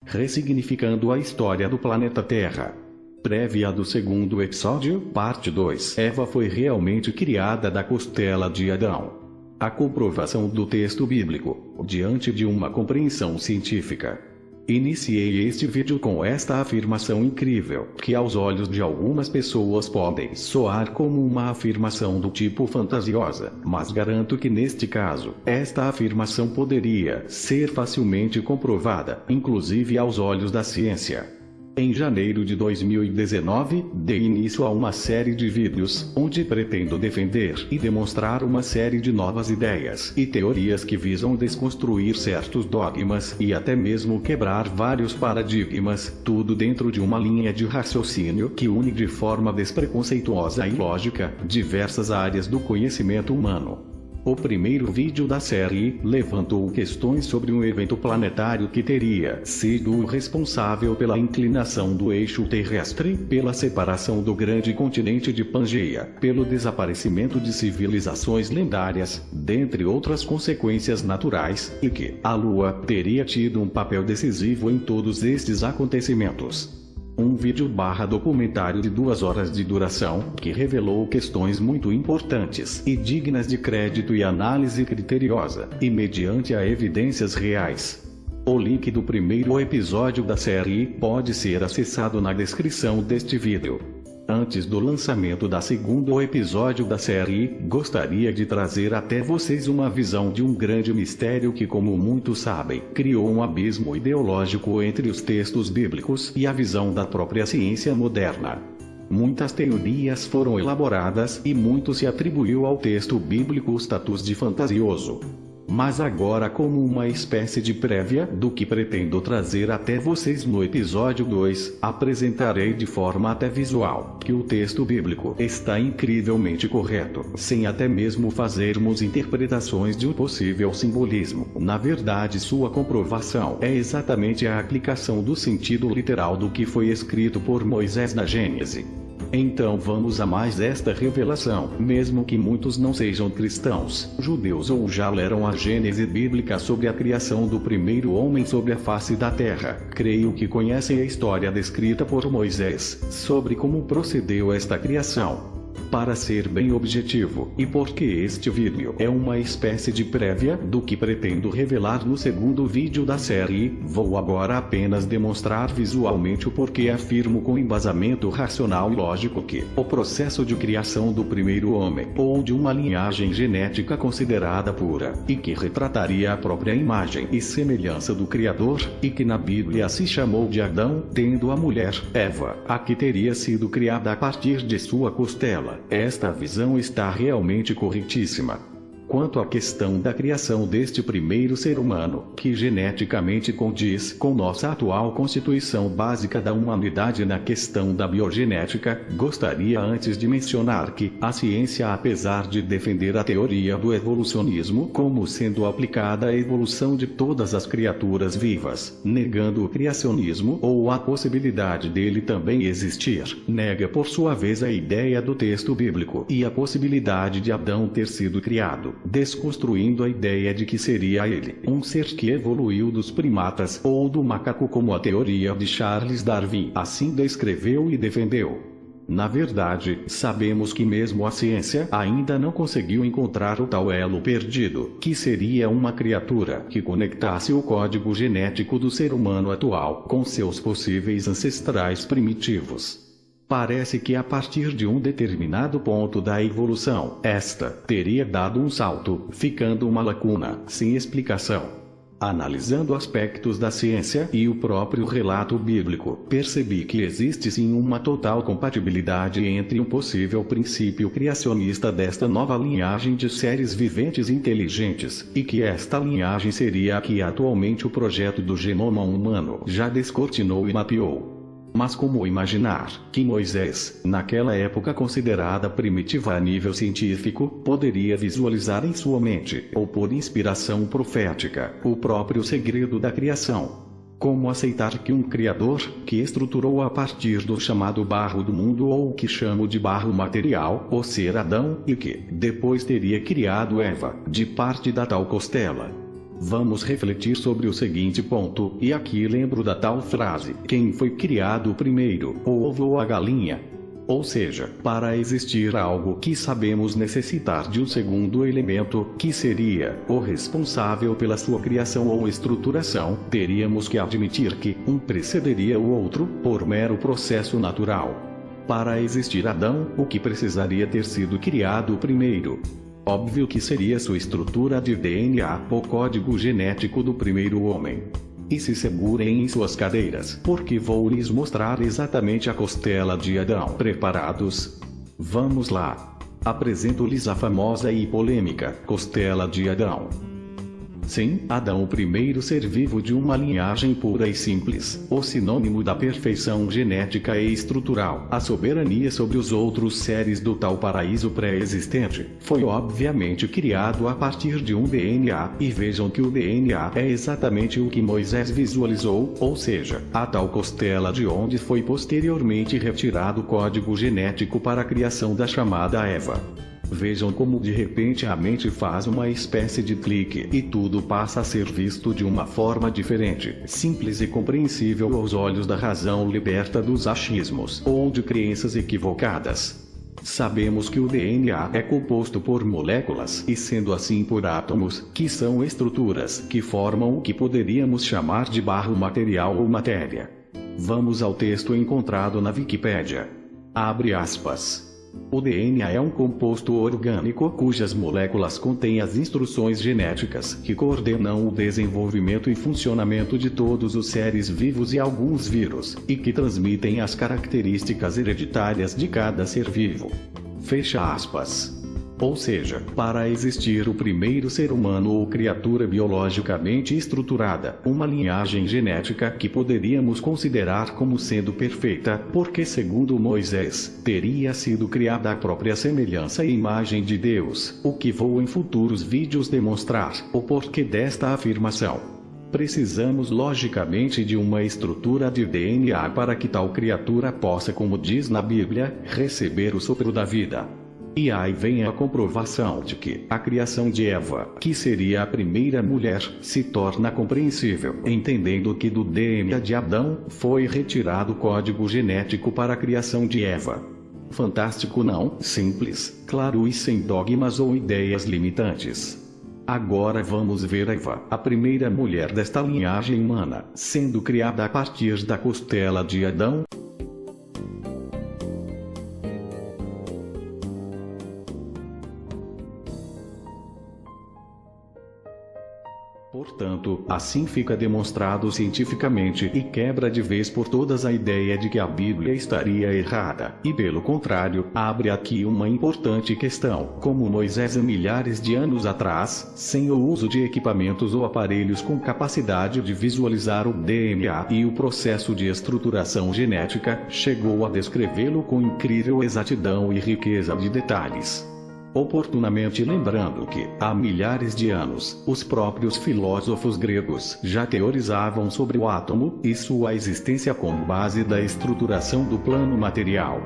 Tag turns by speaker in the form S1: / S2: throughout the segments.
S1: ressignificando a história do planeta Terra. Prévia do segundo episódio, parte 2. Eva foi realmente criada da costela de Adão. A comprovação do texto bíblico, diante de uma compreensão científica. Iniciei este vídeo com esta afirmação incrível, que aos olhos de algumas pessoas podem soar como uma afirmação do tipo fantasiosa, mas garanto que neste caso, esta afirmação poderia ser facilmente comprovada, inclusive aos olhos da ciência. Em janeiro de 2019, dei início a uma série de vídeos, onde pretendo defender e demonstrar uma série de novas ideias e teorias que visam desconstruir certos dogmas e até mesmo quebrar vários paradigmas, tudo dentro de uma linha de raciocínio que une de forma despreconceituosa e lógica diversas áreas do conhecimento humano. O primeiro vídeo da série levantou questões sobre um evento planetário que teria sido o responsável pela inclinação do eixo terrestre, pela separação do grande continente de Pangeia, pelo desaparecimento de civilizações lendárias, dentre outras consequências naturais, e que a Lua teria tido um papel decisivo em todos estes acontecimentos. Um vídeo/documentário de 2 horas de duração, que revelou questões muito importantes e dignas de crédito e análise criteriosa, e mediante a evidências reais. O link do primeiro episódio da série pode ser acessado na descrição deste vídeo. Antes do lançamento do segundo episódio da série, gostaria de trazer até vocês uma visão de um grande mistério que, como muitos sabem, criou um abismo ideológico entre os textos bíblicos e a visão da própria ciência moderna. Muitas teorias foram elaboradas e muito se atribuiu ao texto bíblico o status de fantasioso. Mas agora, como uma espécie de prévia do que pretendo trazer até vocês no episódio 2, apresentarei de forma até visual que o texto bíblico está incrivelmente correto, sem até mesmo fazermos interpretações de um possível simbolismo. Na verdade, sua comprovação é exatamente a aplicação do sentido literal do que foi escrito por Moisés na Gênese. Então vamos a mais esta revelação, mesmo que muitos não sejam cristãos, judeus ou já leram a Gênese bíblica sobre a criação do primeiro homem sobre a face da terra. Creio que conhecem a história descrita por Moisés, sobre como procedeu esta criação. Para ser bem objetivo, e porque este vídeo é uma espécie de prévia do que pretendo revelar no segundo vídeo da série, vou agora apenas demonstrar visualmente o porquê afirmo com embasamento racional e lógico que o processo de criação do primeiro homem, ou de uma linhagem genética considerada pura, e que retrataria a própria imagem e semelhança do Criador, e que na Bíblia se chamou de Adão, tendo a mulher, Eva, a que teria sido criada a partir de sua costela. Esta visão está realmente corretíssima. Quanto à questão da criação deste primeiro ser humano, que geneticamente condiz com nossa atual constituição básica da humanidade na questão da biogenética, gostaria antes de mencionar que a ciência, apesar de defender a teoria do evolucionismo como sendo aplicada à evolução de todas as criaturas vivas, negando o criacionismo ou a possibilidade dele também existir, nega por sua vez a ideia do texto bíblico e a possibilidade de Adão ter sido criado, desconstruindo a ideia de que seria ele um ser que evoluiu dos primatas ou do macaco como a teoria de Charles Darwin assim descreveu e defendeu. Na verdade, sabemos que mesmo a ciência ainda não conseguiu encontrar o tal elo perdido, que seria uma criatura que conectasse o código genético do ser humano atual com seus possíveis ancestrais primitivos. Parece que a partir de um determinado ponto da evolução, esta teria dado um salto, ficando uma lacuna, sem explicação. Analisando aspectos da ciência e o próprio relato bíblico, percebi que existe sim uma total compatibilidade entre um possível princípio criacionista desta nova linhagem de seres viventes inteligentes, e que esta linhagem seria a que atualmente o projeto do genoma humano já descortinou e mapeou. Mas como imaginar que Moisés, naquela época considerada primitiva a nível científico, poderia visualizar em sua mente, ou por inspiração profética, o próprio segredo da criação? Como aceitar que um Criador, que estruturou a partir do chamado barro do mundo ou o que chamo de barro material, o ser Adão, e que, depois teria criado Eva, de parte da tal costela? Vamos refletir sobre o seguinte ponto, e aqui lembro da tal frase: quem foi criado primeiro, o ovo ou a galinha? Ou seja, para existir algo que sabemos necessitar de um segundo elemento, que seria o responsável pela sua criação ou estruturação, teríamos que admitir que um precederia o outro, por mero processo natural. Para existir Adão, o que precisaria ter sido criado primeiro? Óbvio que seria sua estrutura de DNA, o código genético do primeiro homem. E se segurem em suas cadeiras, porque vou lhes mostrar exatamente a costela de Adão. Preparados? Vamos lá. Apresento-lhes a famosa e polêmica costela de Adão. Sim, Adão, o primeiro ser vivo de uma linhagem pura e simples, o sinônimo da perfeição genética e estrutural, a soberania sobre os outros seres do tal paraíso pré-existente, foi obviamente criado a partir de um DNA, e vejam que o DNA é exatamente o que Moisés visualizou, ou seja, a tal costela de onde foi posteriormente retirado o código genético para a criação da chamada Eva. Vejam como de repente a mente faz uma espécie de clique e tudo passa a ser visto de uma forma diferente, simples e compreensível aos olhos da razão liberta dos achismos ou de crenças equivocadas. Sabemos que o DNA é composto por moléculas e, sendo assim, por átomos, que são estruturas que formam o que poderíamos chamar de barro material ou matéria. Vamos ao texto encontrado na Wikipédia. Abre aspas. O DNA é um composto orgânico cujas moléculas contêm as instruções genéticas que coordenam o desenvolvimento e funcionamento de todos os seres vivos e alguns vírus, e que transmitem as características hereditárias de cada ser vivo. Fecha aspas. Ou seja, para existir o primeiro ser humano ou criatura biologicamente estruturada, uma linhagem genética que poderíamos considerar como sendo perfeita, porque segundo Moisés, teria sido criada à própria semelhança e imagem de Deus, o que vou em futuros vídeos demonstrar o porquê desta afirmação. Precisamos logicamente de uma estrutura de DNA para que tal criatura possa, como diz na Bíblia, receber o sopro da vida. E aí vem a comprovação de que a criação de Eva, que seria a primeira mulher, se torna compreensível, entendendo que do DNA de Adão foi retirado o código genético para a criação de Eva. Fantástico, não? Simples, claro e sem dogmas ou ideias limitantes. Agora vamos ver Eva, a primeira mulher desta linhagem humana, sendo criada a partir da costela de Adão. Portanto, assim fica demonstrado cientificamente e quebra de vez por todas a ideia de que a Bíblia estaria errada, e pelo contrário, abre aqui uma importante questão: como Moisés há milhares de anos atrás, sem o uso de equipamentos ou aparelhos com capacidade de visualizar o DNA e o processo de estruturação genética, chegou a descrevê-lo com incrível exatidão e riqueza de detalhes. Oportunamente lembrando que, há milhares de anos, os próprios filósofos gregos já teorizavam sobre o átomo e sua existência com base da estruturação do plano material.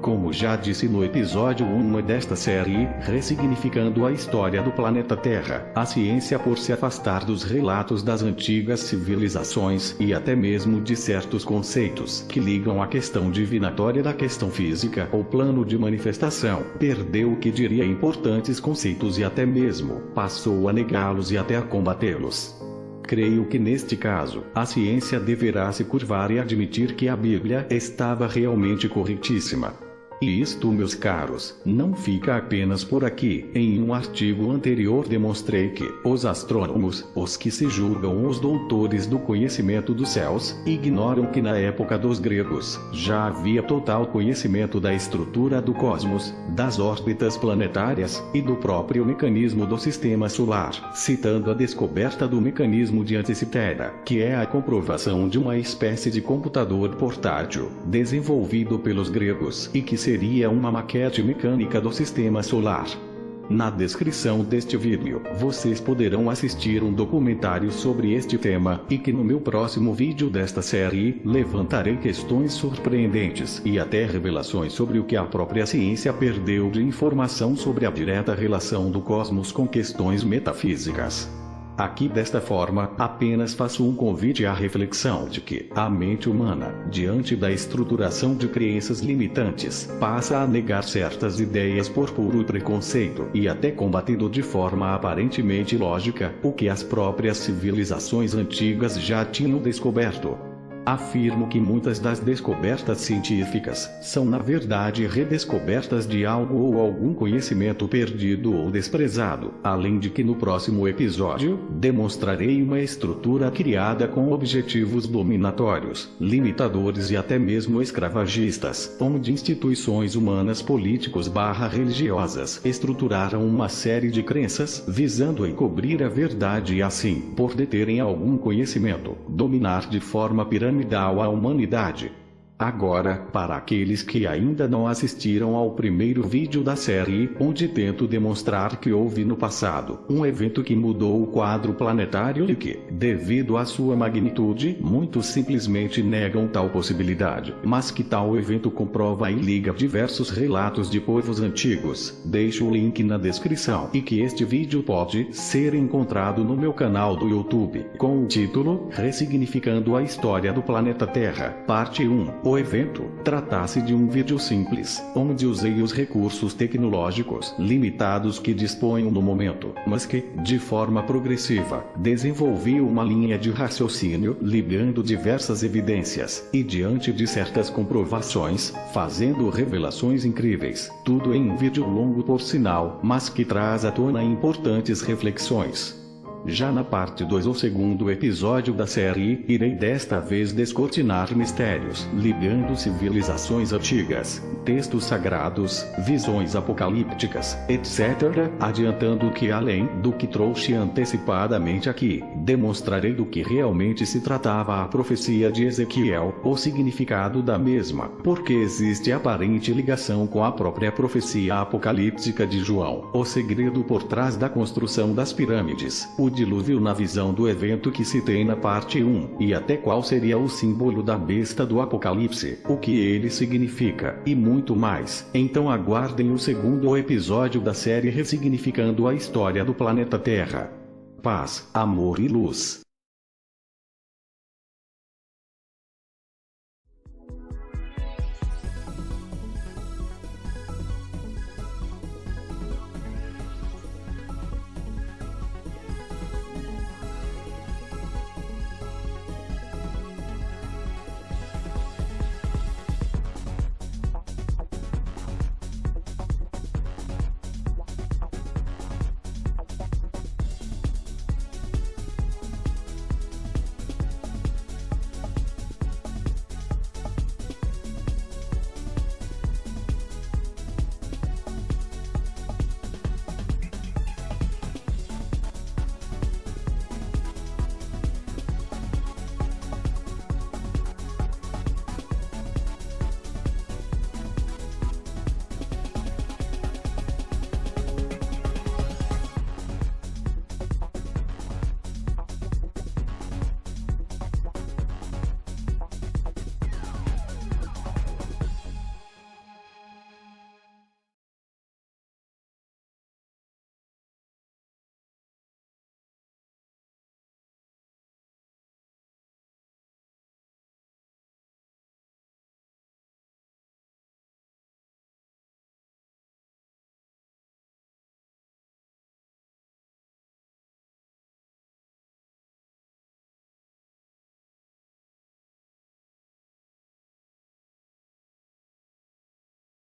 S1: Como já disse no episódio 1 desta série, ressignificando a história do planeta Terra, a ciência, por se afastar dos relatos das antigas civilizações e até mesmo de certos conceitos que ligam a questão divinatória da questão física ou plano de manifestação, perdeu o que diria importantes conceitos e até mesmo passou a negá-los e até a combatê-los. Creio que neste caso, a ciência deverá se curvar e admitir que a Bíblia estava realmente corretíssima. E isto, meus caros, não fica apenas por aqui. Em um artigo anterior demonstrei que os astrônomos, os que se julgam os doutores do conhecimento dos céus, ignoram que na época dos gregos, já havia total conhecimento da estrutura do cosmos, das órbitas planetárias, e do próprio mecanismo do sistema solar, citando a descoberta do mecanismo de Anticitera, que é a comprovação de uma espécie de computador portátil, desenvolvido pelos gregos, e que seria uma maquete mecânica do sistema solar. Na descrição deste vídeo, vocês poderão assistir um documentário sobre este tema, e que no meu próximo vídeo desta série, levantarei questões surpreendentes e até revelações sobre o que a própria ciência perdeu de informação sobre a direta relação do cosmos com questões metafísicas. Aqui desta forma, apenas faço um convite à reflexão de que a mente humana, diante da estruturação de crenças limitantes, passa a negar certas ideias por puro preconceito e até combatendo de forma aparentemente lógica o que as próprias civilizações antigas já tinham descoberto. Afirmo que muitas das descobertas científicas são na verdade redescobertas de algo ou algum conhecimento perdido ou desprezado, além de que no próximo episódio, demonstrarei uma estrutura criada com objetivos dominatórios, limitadores e até mesmo escravagistas, onde instituições humanas políticos/religiosas estruturaram uma série de crenças visando encobrir a verdade e assim, por deterem algum conhecimento, dominar de forma piramidal a humanidade. Agora, para aqueles que ainda não assistiram ao primeiro vídeo da série, onde tento demonstrar que houve no passado um evento que mudou o quadro planetário e que, devido à sua magnitude, muitos simplesmente negam tal possibilidade, mas que tal evento comprova e liga diversos relatos de povos antigos, deixo o link na descrição e que este vídeo pode ser encontrado no meu canal do YouTube, com o título Ressignificando a História do Planeta Terra, Parte 1. O evento trata-se de um vídeo simples, onde usei os recursos tecnológicos limitados que disponho no momento, mas que, de forma progressiva, desenvolvi uma linha de raciocínio ligando diversas evidências, e diante de certas comprovações, fazendo revelações incríveis, tudo em um vídeo longo por sinal, mas que traz à tona importantes reflexões. Já na parte 2 ou segundo episódio da série, irei desta vez descortinar mistérios, ligando civilizações antigas, textos sagrados, visões apocalípticas, etc., adiantando que além do que trouxe antecipadamente aqui, demonstrarei do que realmente se tratava a profecia de Ezequiel, o significado da mesma, porque existe aparente ligação com a própria profecia apocalíptica de João, o segredo por trás da construção das pirâmides, o dilúvio na visão do evento que citei na parte 1, e até qual seria o símbolo da besta do Apocalipse, o que ele significa, e muito mais. Então aguardem o segundo episódio da série Ressignificando a História do Planeta Terra. Paz, amor e luz.